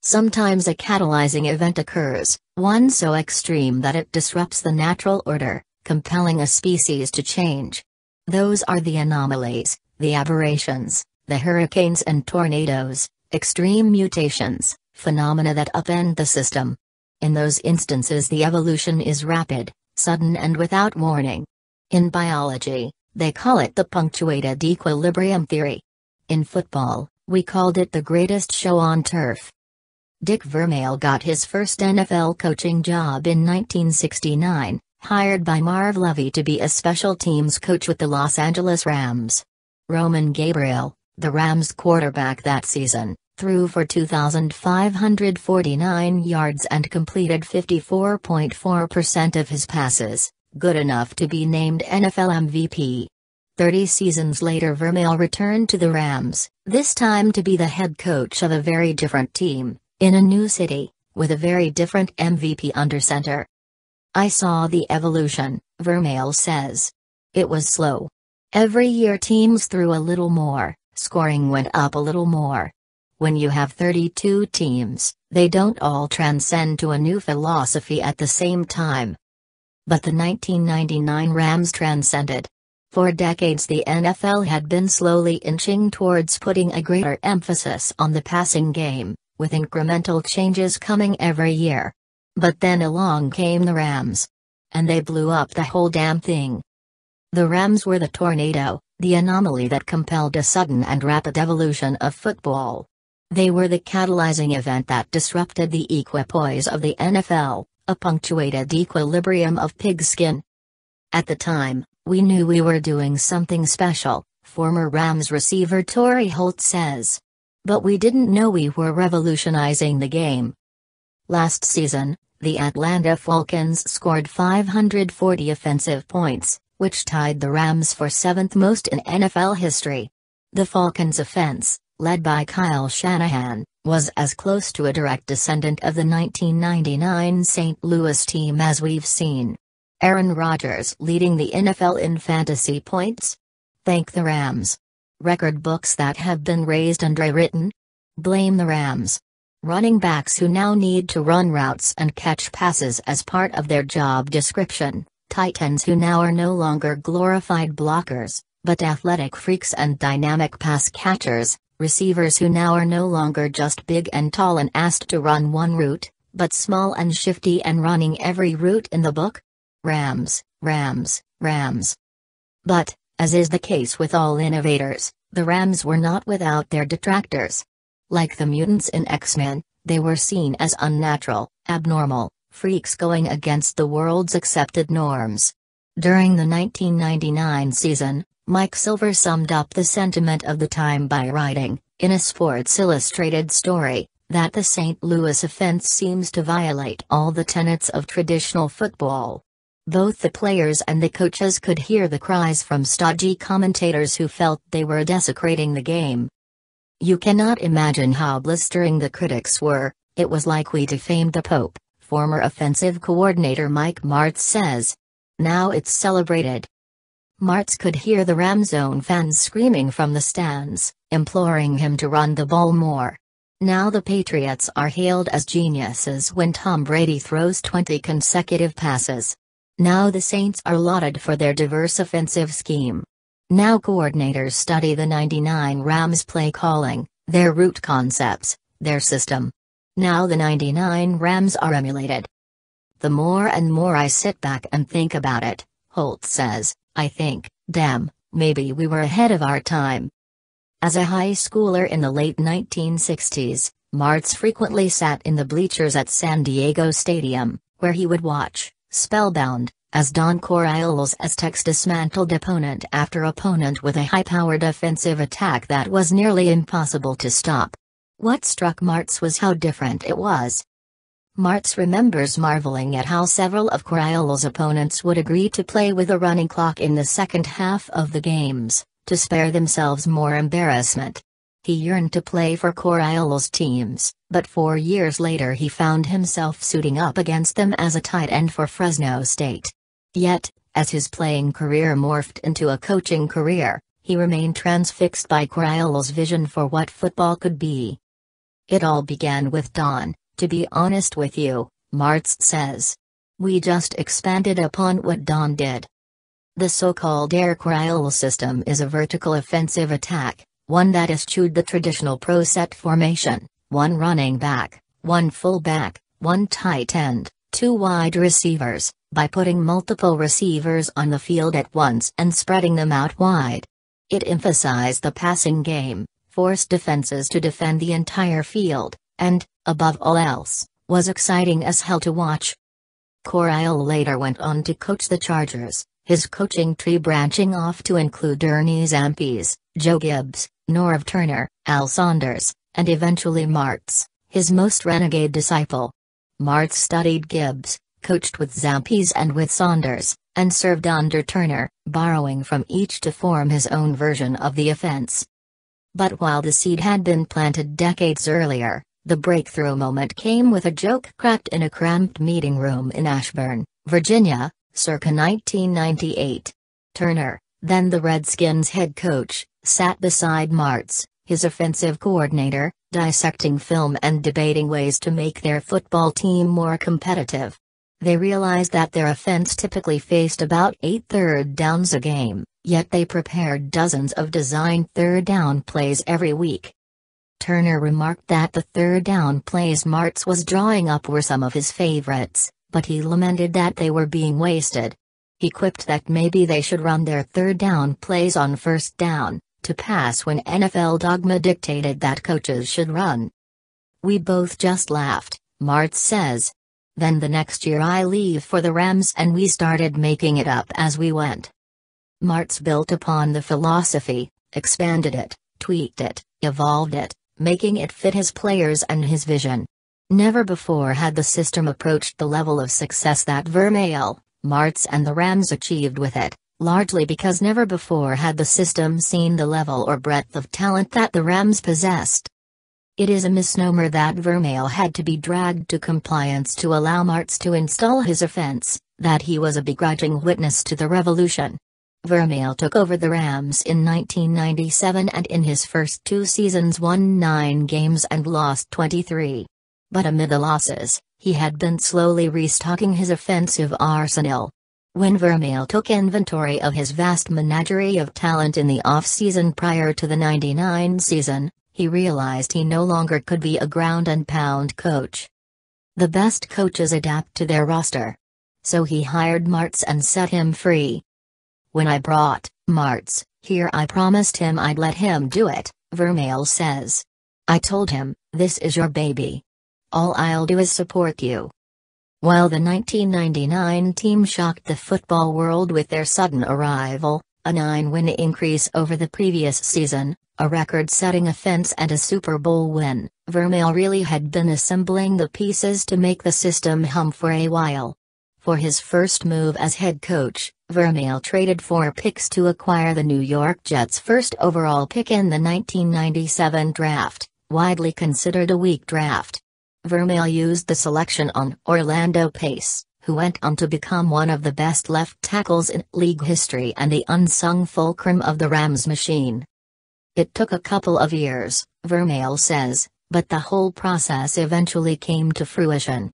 Sometimes a catalyzing event occurs, one so extreme that it disrupts the natural order, compelling a species to change. Those are the anomalies, the aberrations, the hurricanes and tornadoes, extreme mutations, phenomena that upend the system. In those instances the evolution is rapid, sudden and without warning. In biology, they call it the punctuated equilibrium theory. In football, we called it the greatest show on turf. Dick Vermeil got his first NFL coaching job in 1969, hired by Marv Levy to be a special teams coach with the Los Angeles Rams. Gabriel, the Rams quarterback that season, threw for 2,549 yards and completed 54.4% of his passes, good enough to be named NFL MVP. 30 seasons later Vermeil returned to the Rams, this time to be the head coach of a very different team, in a new city, with a very different MVP under center. I saw the evolution, Vermeil says. It was slow. Every year teams threw a little more, scoring went up a little more. When you have 32 teams, they don't all transcend to a new philosophy at the same time. But the 1999 Rams transcended. For decades the NFL had been slowly inching towards putting a greater emphasis on the passing game, with incremental changes coming every year. But then along came the Rams. And they blew up the whole damn thing. The Rams were the tornado, the anomaly that compelled a sudden and rapid evolution of football. They were the catalyzing event that disrupted the equipoise of the NFL, a punctuated equilibrium of pigskin. At the time, we knew we were doing something special, former Rams receiver Torrey Holt says. But we didn't know we were revolutionizing the game. Last season, the Atlanta Falcons scored 540 offensive points, which tied the Rams for seventh most in NFL history. The Falcons' offense, led by Kyle Shanahan, was as close to a direct descendant of the 1999 St. Louis team as we've seen. Aaron Rodgers leading the NFL in fantasy points? Thank the Rams. Record books that have been raised and rewritten? Blame the Rams. Running backs who now need to run routes and catch passes as part of their job description, tight ends who now are no longer glorified blockers, but athletic freaks and dynamic pass catchers, receivers who now are no longer just big and tall and asked to run one route, but small and shifty and running every route in the book? Rams, Rams, Rams. But, as is the case with all innovators, the Rams were not without their detractors. Like the mutants in X-Men, they were seen as unnatural, abnormal, freaks going against the world's accepted norms. During the 1999 season, Mike Silver summed up the sentiment of the time by writing, in a Sports Illustrated story, that the St. Louis offense seems to violate all the tenets of traditional football. Both the players and the coaches could hear the cries from stodgy commentators who felt they were desecrating the game. You cannot imagine how blistering the critics were. It was like we defamed the Pope, former offensive coordinator Mike Martz says. Now it's celebrated. Martz could hear the Rams' own fans screaming from the stands, imploring him to run the ball more. Now the Patriots are hailed as geniuses when Tom Brady throws 20 consecutive passes. Now the Saints are lauded for their diverse offensive scheme. Now coordinators study the 99 Rams play calling, their route concepts, their system. Now the 99 Rams are emulated. The more and more I sit back and think about it, Holt says, I think, damn, maybe we were ahead of our time. As a high schooler in the late 1960s, Martz frequently sat in the bleachers at San Diego Stadium, where he would watch, spellbound, as Don Coryell's Aztecs dismantled opponent after opponent with a high-powered offensive attack that was nearly impossible to stop. What struck Martz was how different it was. Martz remembers marveling at how several of Coryell's opponents would agree to play with a running clock in the second half of the games, to spare themselves more embarrassment. He yearned to play for Coryell's teams, but 4 years later he found himself suiting up against them as a tight end for Fresno State. Yet, as his playing career morphed into a coaching career, he remained transfixed by Coryell's vision for what football could be. It all began with Don, to be honest with you, Martz says. We just expanded upon what Don did. The so-called air crawl system is a vertical offensive attack, one that eschewed the traditional pro set formation, one running back, one fullback, one tight end, two wide receivers, by putting multiple receivers on the field at once and spreading them out wide. It emphasized the passing game, forced defenses to defend the entire field, and, above all else, was exciting as hell to watch. Coryell later went on to coach the Chargers, his coaching tree branching off to include Ernie Zampese, Joe Gibbs, Norv Turner, Al Saunders, and eventually Martz, his most renegade disciple. Martz studied Gibbs, coached with Zampese and with Saunders, and served under Turner, borrowing from each to form his own version of the offense. But while the seed had been planted decades earlier, the breakthrough moment came with a joke cracked in a cramped meeting room in Ashburn, Virginia, circa 1998. Turner, then the Redskins head coach, sat beside Martz, his offensive coordinator, dissecting film and debating ways to make their football team more competitive. They realized that their offense typically faced about 8 third downs a game, yet they prepared dozens of designed third down plays every week. Turner remarked that the third down plays Martz was drawing up were some of his favorites, but he lamented that they were being wasted. He quipped that maybe they should run their third down plays on first down, to pass when NFL dogma dictated that coaches should run. We both just laughed, Martz says. Then the next year I leave for the Rams and we started making it up as we went. Martz built upon the philosophy, expanded it, tweaked it, evolved it, making it fit his players and his vision. Never before had the system approached the level of success that Vermeil, Martz and the Rams achieved with it, largely because never before had the system seen the level or breadth of talent that the Rams possessed. It is a misnomer that Vermeil had to be dragged to compliance to allow Martz to install his offense, that he was a begrudging witness to the revolution. Vermeil took over the Rams in 1997 and in his first 2 seasons won 9 games and lost 23. But amid the losses, he had been slowly restocking his offensive arsenal. When Vermeil took inventory of his vast menagerie of talent in the off-season prior to the '99 season, he realized he no longer could be a ground-and-pound coach. The best coaches adapt to their roster. So he hired Martz and set him free. When I brought Martz here, I promised him I'd let him do it, Vermeil says. I told him, this is your baby. All I'll do is support you. While the 1999 team shocked the football world with their sudden arrival, a 9-win increase over the previous season, a record-setting offense and a Super Bowl win, Vermeil really had been assembling the pieces to make the system hum for a while. For his first move as head coach, Vermeil traded 4 picks to acquire the New York Jets' first overall pick in the 1997 draft, widely considered a weak draft. Vermeil used the selection on Orlando Pace, who went on to become one of the best left tackles in league history and the unsung fulcrum of the Rams machine. It took a couple of years, Vermeil says, but the whole process eventually came to fruition.